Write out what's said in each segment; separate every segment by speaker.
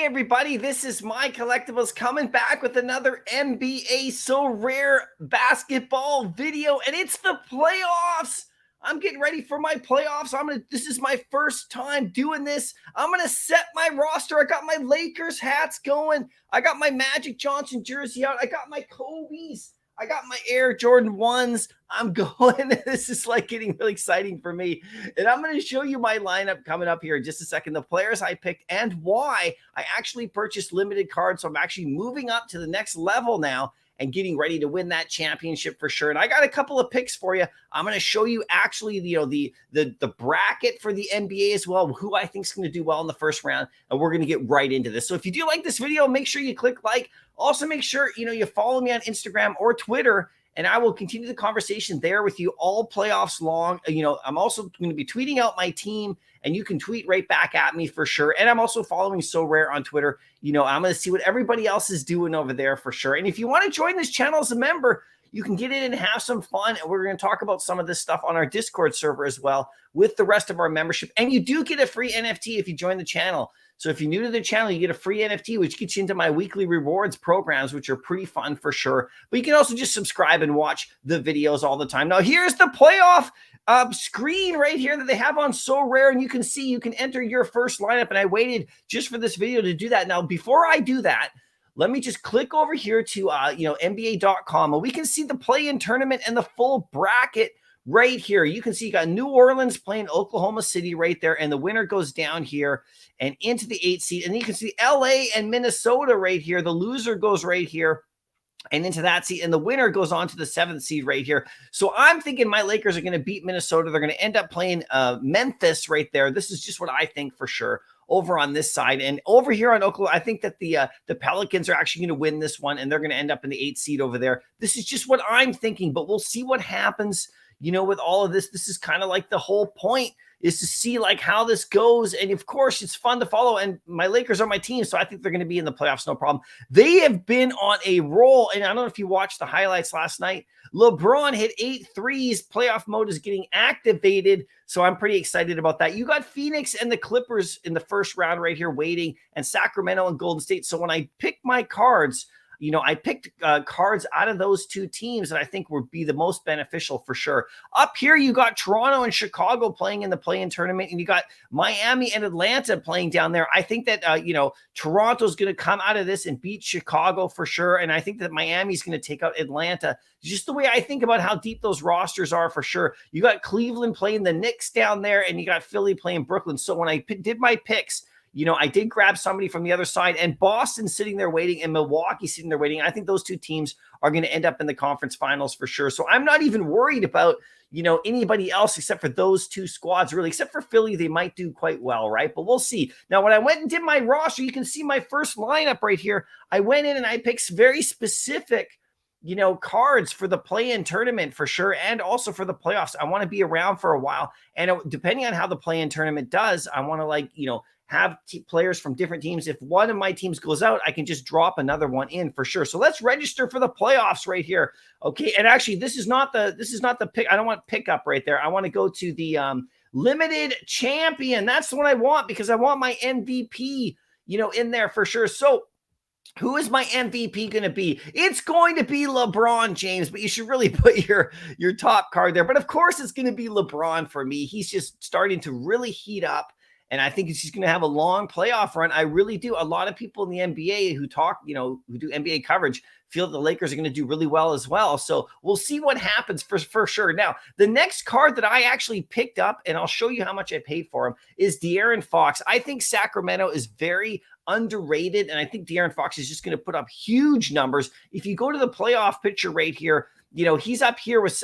Speaker 1: everybody, this is MyCollectables coming back with another NBA SORARE basketball video, and it's the playoffs. I'm getting ready for my playoffs. This is my first time doing this. I'm gonna set my roster. I got my Lakers hats going. I got my Magic Johnson jersey out. I got my Kobe's. I got my Air Jordan 1s. I'm going. This is like getting really exciting for me. And I'm going to show you my lineup coming up here in just a second. The players I picked and why I actually purchased limited cards. So I'm actually moving up to the next level now and getting ready to win that championship for sure. And I got a couple of picks for you. I'm going to show you actually the bracket for the NBA as well, who I think is going to do well in the first round, and we're going to get right into this. So if you do like this video, make sure you click like. Also, make sure you follow me on Instagram or Twitter, and I will continue the conversation there with you all playoffs long. I'm also going to be tweeting out my team, and you can tweet right back at me for sure. And I'm also following SORARE on Twitter. I'm going to see what everybody else is doing over there for sure. And if you want to join this channel as a member, you can get in and have some fun. And we're going to talk about some of this stuff on our Discord server as well with the rest of our membership. And you do get a free NFT if you join the channel. So if you're new to the channel, you get a free NFT, which gets you into my weekly rewards programs, which are pretty fun for sure. But you can also just subscribe and watch the videos all the time. Now, here's the playoff screen right here that they have on SORARE, and you can see you can enter your first lineup. And I waited just for this video to do that. Now, before I do that, let me just click over here to NBA.com, and we can see the play-in tournament and the full bracket right here. You can see you got New Orleans playing Oklahoma City right there, and the winner goes down here and into the 8th seed. And you can see LA and Minnesota right here. The loser goes right here and into that seed, and the winner goes on to the 7th seed right here. So I'm thinking my Lakers are going to beat Minnesota. They're going to end up playing Memphis right there. This is just what I think for sure over on this side. And over here on Oklahoma, I think that the Pelicans are actually going to win this one, and they're going to end up in the 8th seed over there. This is just what I'm thinking, but we'll see what happens. With all of this, this is kind of like the whole point is to see like how this goes. And of course, it's fun to follow. And my Lakers are my team, so I think they're going to be in the playoffs, no problem. They have been on a roll. And I don't know if you watched the highlights last night. LeBron hit 8 threes. Playoff mode is getting activated. So I'm pretty excited about that. You got Phoenix and the Clippers in the first round right here waiting, and Sacramento and Golden State. So when I pick my cards, I picked cards out of those two teams that I think would be the most beneficial for sure. Up here, you got Toronto and Chicago playing in the play-in tournament, and you got Miami and Atlanta playing down there. I think that, Toronto's going to come out of this and beat Chicago for sure, and I think that Miami's going to take out Atlanta. Just the way I think about how deep those rosters are for sure. You got Cleveland playing the Knicks down there, and you got Philly playing Brooklyn. So when I did my picks, I did grab somebody from the other side, and Boston sitting there waiting and Milwaukee sitting there waiting. I think those two teams are going to end up in the conference finals for sure. So I'm not even worried about, anybody else except for those two squads, really, except for Philly. They might do quite well, right? But we'll see. Now, when I went and did my roster, you can see my first lineup right here. I went in and I picked very specific cards for the play-in tournament for sure, and also for the playoffs. I want to be around for a while. And depending on how the play-in tournament does, I want to have players from different teams. If one of my teams goes out, I can just drop another one in for sure. So let's register for the playoffs right here. Okay. And actually, this is not the pick. I don't want pickup right there. I want to go to the limited champion. That's the one I want because I want my MVP, in there for sure. So who is my MVP going to be? It's going to be LeBron James, but you should really put your top card there. But of course, it's going to be LeBron for me. He's just starting to really heat up, and I think he's going to have a long playoff run. I really do. A lot of people in the NBA who talk, who do NBA coverage feel the Lakers are going to do really well as well. So we'll see what happens for sure. Now, the next card that I actually picked up, and I'll show you how much I paid for him, is De'Aaron Fox. I think Sacramento is very underrated, and I think De'Aaron Fox is just going to put up huge numbers. If you go to the playoff picture right here, he's up here with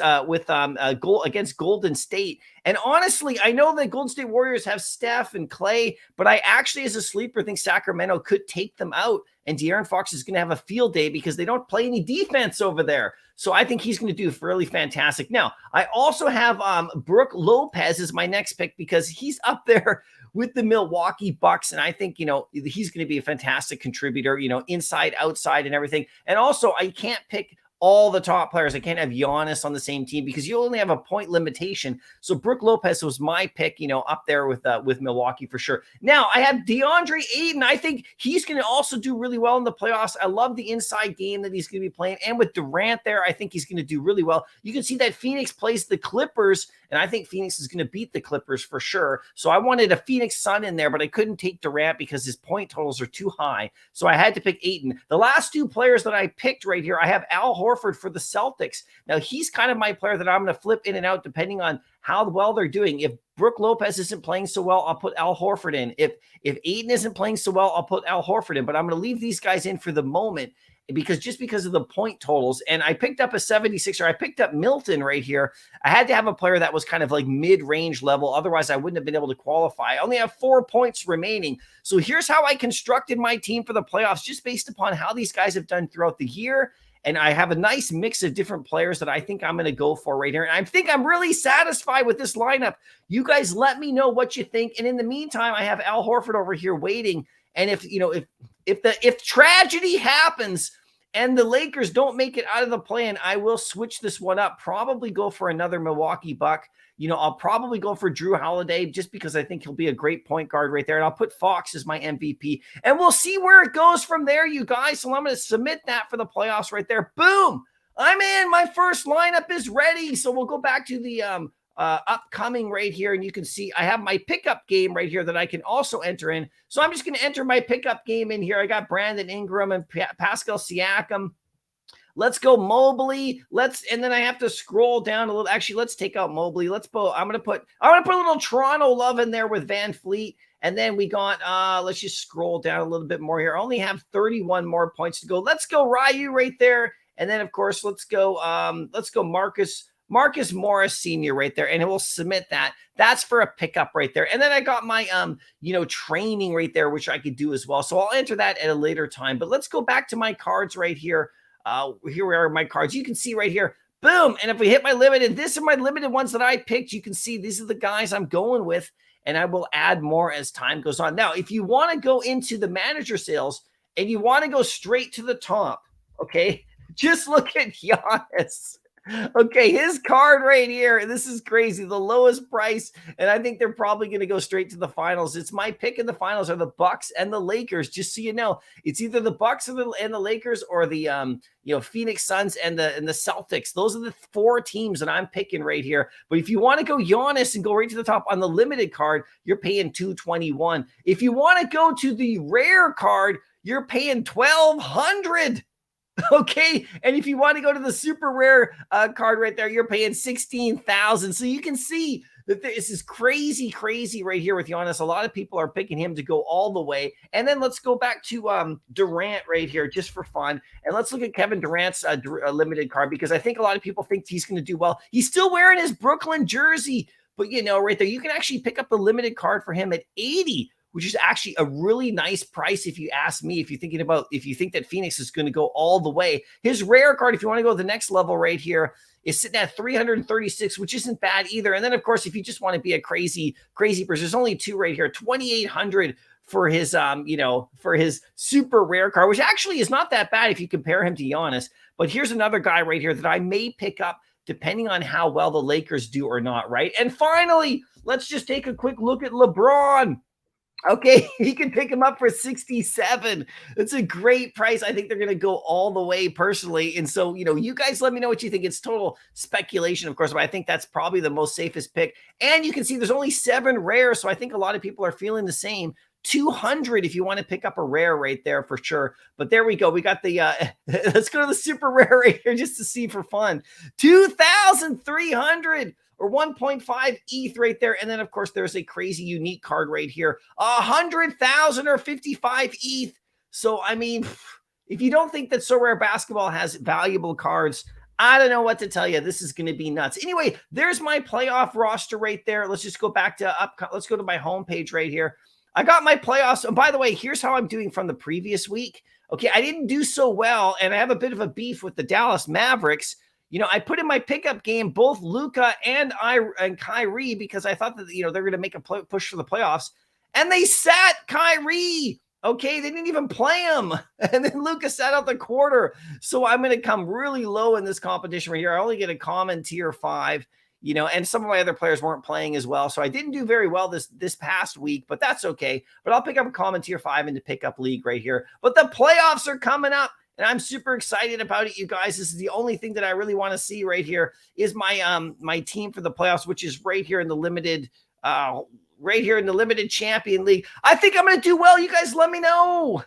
Speaker 1: goal against Golden State. And honestly, I know the Golden State Warriors have Steph and Clay, but I actually, as a sleeper, think Sacramento could take them out. And De'Aaron Fox is going to have a field day because they don't play any defense over there. So I think he's going to do really fantastic. Now, I also have Brook Lopez as my next pick because he's up there with the Milwaukee Bucks. And I think, he's going to be a fantastic contributor, inside, outside, and everything. And also, I can't pick all the top players. I can't have Giannis on the same team because you only have a point limitation. So Brook Lopez was my pick, up there with Milwaukee for sure. Now I have DeAndre Ayton. I think he's going to also do really well in the playoffs. I love the inside game that he's going to be playing. And with Durant there, I think he's going to do really well. You can see that Phoenix plays the Clippers, and I think Phoenix is going to beat the Clippers for sure. So I wanted a Phoenix Sun in there, but I couldn't take Durant because his point totals are too high. So I had to pick Ayton. The last two players that I picked right here, I have Al Horford for the Celtics. Now, he's kind of my player that I'm going to flip in and out depending on how well they're doing. If Brook Lopez isn't playing so well, I'll put Al Horford in. If Ayton isn't playing so well, I'll put Al Horford in. But I'm going to leave these guys in for the moment because of the point totals. And I picked up a 76er. I picked up Milton right here. I had to have a player that was kind of like mid-range level. Otherwise, I wouldn't have been able to qualify. I only have 4 points remaining. So here's how I constructed my team for the playoffs, just based upon how these guys have done throughout the year. And I have a nice mix of different players that I think I'm going to go for right here. And I think I'm really satisfied with this lineup. You guys let me know what you think. And in the meantime, I have Al Horford over here waiting. And if tragedy happens and the Lakers don't make it out of the play-in, I will switch this one up, probably go for another Milwaukee Buck. I'll probably go for Drew Holiday just because I think he'll be a great point guard right there. And I'll put Fox as my MVP. And we'll see where it goes from there, you guys. So I'm going to submit that for the playoffs right there. Boom! I'm in. My first lineup is ready. So we'll go back to the upcoming right here. And you can see I have my pickup game right here that I can also enter in. So I'm just going to enter my pickup game in here. I got Brandon Ingram and Pascal Siakam. Let's go Mobley. And then I have to scroll down a little. Actually, let's take out Mobley. I'm gonna put a little Toronto love in there with Van Fleet. And then we got let's just scroll down a little bit more here. I only have 31 more points to go. Let's go Ryu right there. And then of course, let's go Marcus Morris Sr. right there. And we'll submit that. That's for a pickup right there. And then I got my training right there, which I could do as well. So I'll enter that at a later time. But let's go back to my cards right here. Here are my cards. You can see right here, boom. And if we hit my limited, these are my limited ones that I picked. You can see these are the guys I'm going with, and I will add more as time goes on. Now, if you want to go into the manager sales and you want to go straight to the top, okay, just look at Giannis. Okay, his card right here. This is crazy. The lowest price, and I think they're probably going to go straight to the finals. It's my pick in the finals are the Bucks and the Lakers. Just so you know, it's either the Bucks and the Lakers or the Phoenix Suns and the Celtics. Those are the 4 teams that I'm picking right here. But if you want to go Giannis and go right to the top on the limited card, you're paying $221. If you want to go to the rare card, you're paying $1,200. Okay. And if you want to go to the super rare card right there, you're paying $16,000. So you can see that this is crazy right here with Giannis. A lot of people are picking him to go all the way. And then let's go back to Durant right here just for fun. And let's look at Kevin Durant's limited card because I think a lot of people think he's going to do well. He's still wearing his Brooklyn jersey, but right there, you can actually pick up the limited card for him at $80. Which is actually a really nice price if you ask me, if you think that Phoenix is going to go all the way. His rare card, if you want to go to the next level right here, is sitting at 336, which isn't bad either. And then, of course, if you just want to be a crazy person, there's only 2 right here, 2,800 for his, for his super rare card, which actually is not that bad if you compare him to Giannis. But here's another guy right here that I may pick up depending on how well the Lakers do or not, right? And finally, let's just take a quick look at LeBron. Okay, he can pick him up for 67. That's a great price. I think they're going to go all the way personally. And so, you guys let me know what you think. It's total speculation, of course, but I think that's probably the most safest pick. And you can see there's only 7 rare. So I think a lot of people are feeling the same. 200 if you want to pick up a rare right there for sure. But there we go. We got the, let's go to the super rare right here just to see for fun. 2,300. Or 1.5 ETH right there. And then, of course, there's a crazy unique card right here. 100,000 or 55 ETH. So, I mean, if you don't think that SORARE Basketball has valuable cards, I don't know what to tell you. This is going to be nuts. Anyway, there's my playoff roster right there. Let's just go back to let's go to my homepage right here. I got my playoffs. And by the way, here's how I'm doing from the previous week. Okay, I didn't do so well, and I have a bit of a beef with the Dallas Mavericks. I put in my pickup game both Luka and Kyrie because I thought that they're going to make a push for the playoffs, and they sat Kyrie. Okay, they didn't even play him. And then Lucas sat out the quarter. So I'm going to come really low in this competition right here. I only get a common tier 5, and some of my other players weren't playing as well. So I didn't do very well this past week, but that's okay. But I'll pick up a common tier 5 into pickup league right here. But the playoffs are coming up. And I'm super excited about it, you guys. This is the only thing that I really want to see right here is my team for the playoffs, which is right here in the limited champion league. I think I'm going to do well. You guys let me know.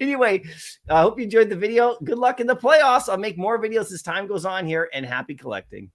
Speaker 1: Anyway, I hope you enjoyed the video. Good luck in the playoffs. I'll make more videos as time goes on here, and happy collecting.